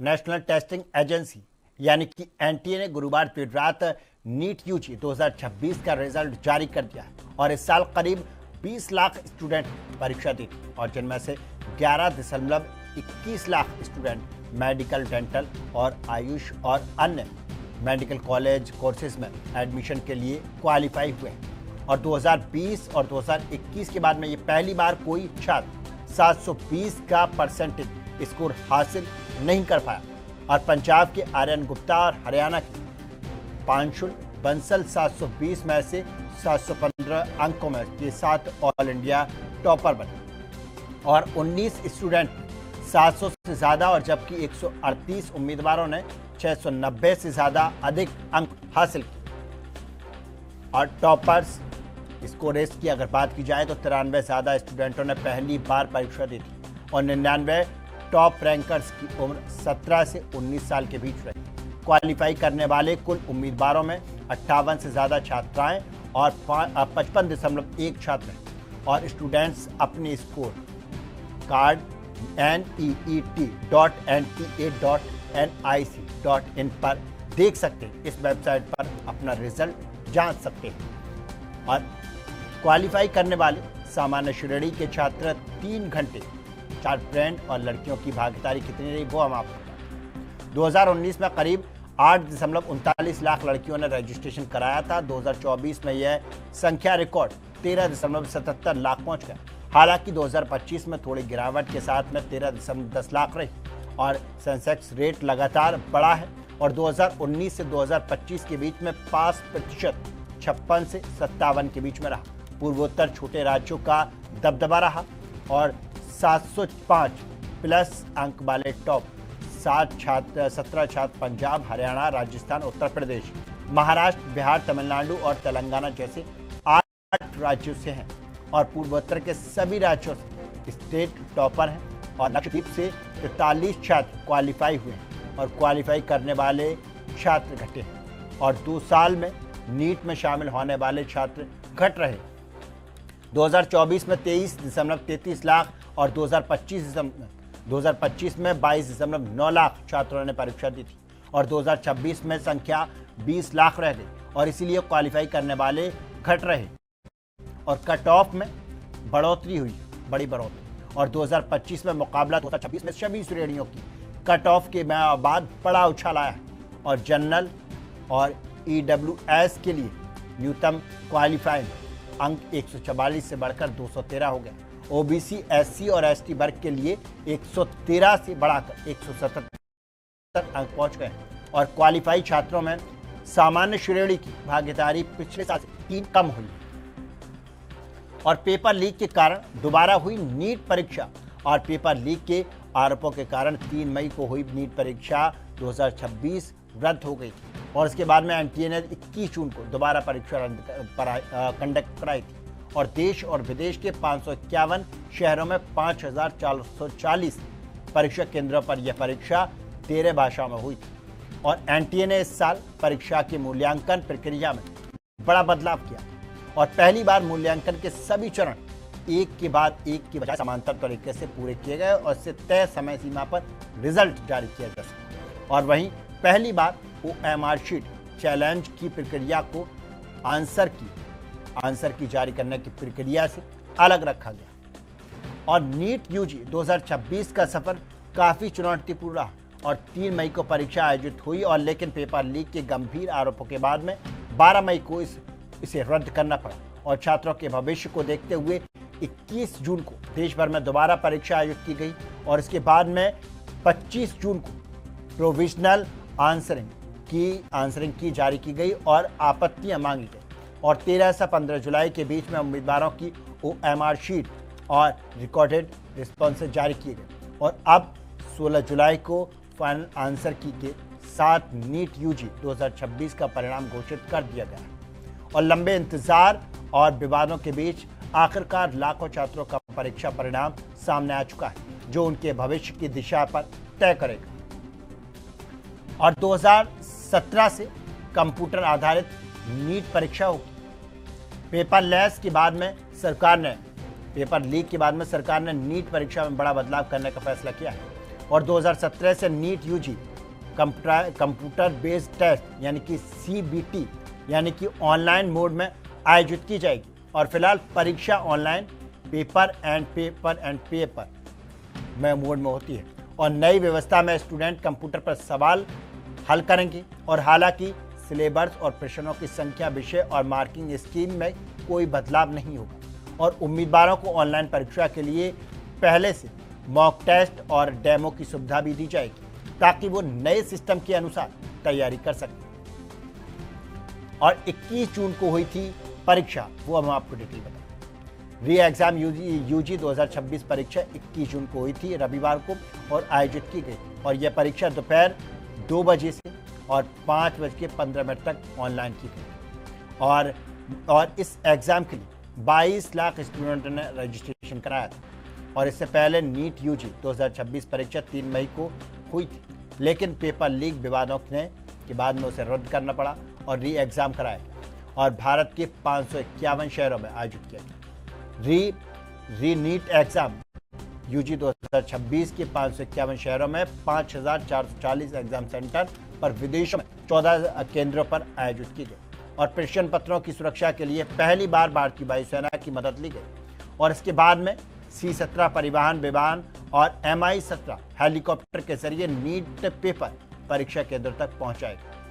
National testing agency यानी कि NTA ने गुरुवार देर रात नीट यूजी 2026 का रिजल्ट जारी कर दिया है और इस साल करीब 20 लाख स्टूडेंट परीक्षा दी और जिनमें से 11.21 लाख स्टूडेंट मेडिकल, डेंटल और आयुष और अन्य मेडिकल कॉलेज कोर्सेज में एडमिशन के लिए क्वालिफाई हुए हैं। और 2020 और 2021 के बाद में ये पहली बार कोई छात्र 720 का परसेंटेज स्कोर हासिल नहीं कर पाया। और पंजाब के आर्यन गुप्ता और हरियाणा के पांशुल बंसल 720 में से 715 अंकों में के साथ ऑल इंडिया टॉपर बने और 19 स्टूडेंट 700 से ज़्यादा और जबकि 138 उम्मीदवारों ने 690 से ज़्यादा अधिक अंक हासिल किए। और टॉपर्स स्कोरेज की अगर बात की जाए तो 93 ज़्यादा स्टूडेंटों ने पहली बार परीक्षा दी थी और 99 टॉप रैंकर्स की उम्र 17 से 19 साल के बीच रही। क्वालिफाई करने वाले कुल उम्मीदवारों में 58 से ज़्यादा छात्राएं और 55.1 छात्र हैं और स्टूडेंट्स अपने स्कोर कार्ड neet.nta.nic.in पर देख सकते हैं। इस वेबसाइट पर अपना रिजल्ट जांच सकते हैं। और क्वालिफाई करने वाले सामान्य श्रेणी के छात्र 3 घंटे 4 फ्रेंड और लड़कियों की भागीदारी कितनी रही वो हम आपको बताएं। 2019 में करीब 8.39 लाख लड़कियों ने रजिस्ट्रेशन कराया था। 2024 में यह संख्या रिकॉर्ड 13.77 लाख पहुंच गया। हालांकि 2025 में थोड़ी गिरावट के साथ में 13.10 लाख रही और सेंसेक्स रेट लगातार बढ़ा है और 2019 से 2025 के बीच में 5% 56 से 57 के बीच में रहा। पूर्वोत्तर छोटे राज्यों का दबदबा रहा और 705 प्लस अंक वाले टॉप 17 छात्र पंजाब, हरियाणा, राजस्थान, उत्तर प्रदेश, महाराष्ट्र, बिहार, तमिलनाडु और तेलंगाना जैसे 8 राज्यों से हैं और पूर्वोत्तर के सभी राज्यों से स्टेट टॉपर हैं और लक्षद्वीप से 43 छात्र क्वालिफाई हुए हैं और क्वालिफाई करने वाले छात्र घटे हैं और 2 साल में नीट में शामिल होने वाले छात्र घट रहे। 2024 में 23.33 लाख और 2025 में 22.9 लाख छात्रों ने परीक्षा दी थी और 2026 में संख्या 20 लाख रह गई और इसीलिए क्वालिफाई करने वाले घट रहे और कट ऑफ में बढ़ोतरी हुई, बड़ी बढ़ोतरी। और 2025 में मुकाबला 2026 में सभी श्रेणियों की कट ऑफ के बाद बड़ा उछाल आया और जनरल और EWS के लिए न्यूनतम क्वालिफाइंग अंक 144 से बढ़कर 213 हो गया। OBC, SC और ST वर्ग के लिए 113 से बढ़ाकर 177 अंक पहुंच गए और क्वालिफाई छात्रों में सामान्य श्रेणी की भागीदारी पिछले साल से 3 कम हुई और पेपर लीक के कारण दोबारा हुई नीट परीक्षा और पेपर लीक के आरोपों के कारण 3 मई को हुई नीट परीक्षा 2026 रद्द हो गई थी और इसके बाद में एनटीए ने 21 जून को दोबारा परीक्षा कंडक्ट कराई थी और देश और विदेश के 551 शहरों में 5440 परीक्षा केंद्रों पर यह परीक्षा 13 भाषाओं में हुई थी और एनटीए ने इस साल परीक्षा के मूल्यांकन प्रक्रिया में बड़ा बदलाव किया और पहली बार मूल्यांकन के सभी चरण एक के बाद एक की बजाय समांतर तरीके से पूरे किए गए और इससे तय समय सीमा पर रिजल्ट जारी किया जा सका। और वहीं पहली बार OMR शीट चैलेंज की प्रक्रिया को आंसर की जारी करने की प्रक्रिया से अलग रखा गया और नीट यूजी 2026 का सफर काफी चुनौतीपूर्ण रहा और 3 मई को परीक्षा आयोजित हुई और लेकिन पेपर लीक के गंभीर आरोपों के बाद में 12 मई को इसे रद्द करना पड़ा और छात्रों के भविष्य को देखते हुए 21 जून को देश भर में दोबारा परीक्षा आयोजित की गई और इसके बाद में 25 जून को प्रोविजनल आंसरिंग की जारी की गई और आपत्तियां मांगी गई और 13 से 15 जुलाई के बीच में उम्मीदवारों की OMR शीट और रिकॉर्डेड रिस्पॉन्सेज जारी किए गए और अब 16 जुलाई को फाइनल आंसर की के साथ नीट यूजी 2026 का परिणाम घोषित कर दिया गया है और लंबे इंतजार और विवादों के बीच आखिरकार लाखों छात्रों का परीक्षा परिणाम सामने आ चुका है जो उनके भविष्य की दिशा पर तय करेगा। और 2017 से कंप्यूटर आधारित नीट परीक्षा होगी। पेपर लीक के बाद में सरकार ने नीट परीक्षा में बड़ा बदलाव करने का फैसला किया है और 2017 से NEET UG computer based test यानी कि CBT यानी कि ऑनलाइन मोड में आयोजित की जाएगी। और फिलहाल परीक्षा ऑनलाइन पेपर एंड पेपर में मोड में होती है और नई व्यवस्था में स्टूडेंट कंप्यूटर पर सवाल हल करेंगे और हालांकि सिलेबस और प्रश्नों की संख्या, विषय और मार्किंग स्कीम में कोई बदलाव नहीं होगा और उम्मीदवारों को ऑनलाइन परीक्षा के लिए पहले से मॉक टेस्ट और डेमो की सुविधा भी दी जाएगी ताकि वो नए सिस्टम के अनुसार तैयारी कर सकें। और 21 जून को हुई थी परीक्षा, वो हम आपको डिटेल बताएं। री एग्जाम यूजी 2026 परीक्षा 21 जून को हुई थी रविवार को और आयोजित की गई और यह परीक्षा दोपहर 2 बजे से और 5:15 तक ऑनलाइन की गई और इस एग्जाम के लिए 22 लाख स्टूडेंटों ने रजिस्ट्रेशन कराया था और इससे पहले नीट यूजी 2026 परीक्षा 3 मई को हुई थी, लेकिन पेपर लीक विवादों के बाद में उसे रद्द करना पड़ा और री एग्जाम कराया और भारत के 551 शहरों में आयोजित किया गया। री नीट एग्जाम यूजी 2026 के 551 शहरों में 5440 एग्जाम सेंटर पर विदेशों में 14 केंद्रों पर आयोजित की गई और प्रश्न पत्रों की सुरक्षा के लिए पहली बार भारतीय वायुसेना की मदद ली गई और इसके बाद में C-17 परिवहन विमान और MI-17 हेलीकॉप्टर के जरिए नीट पेपर परीक्षा केंद्र तक पहुंचाएगा।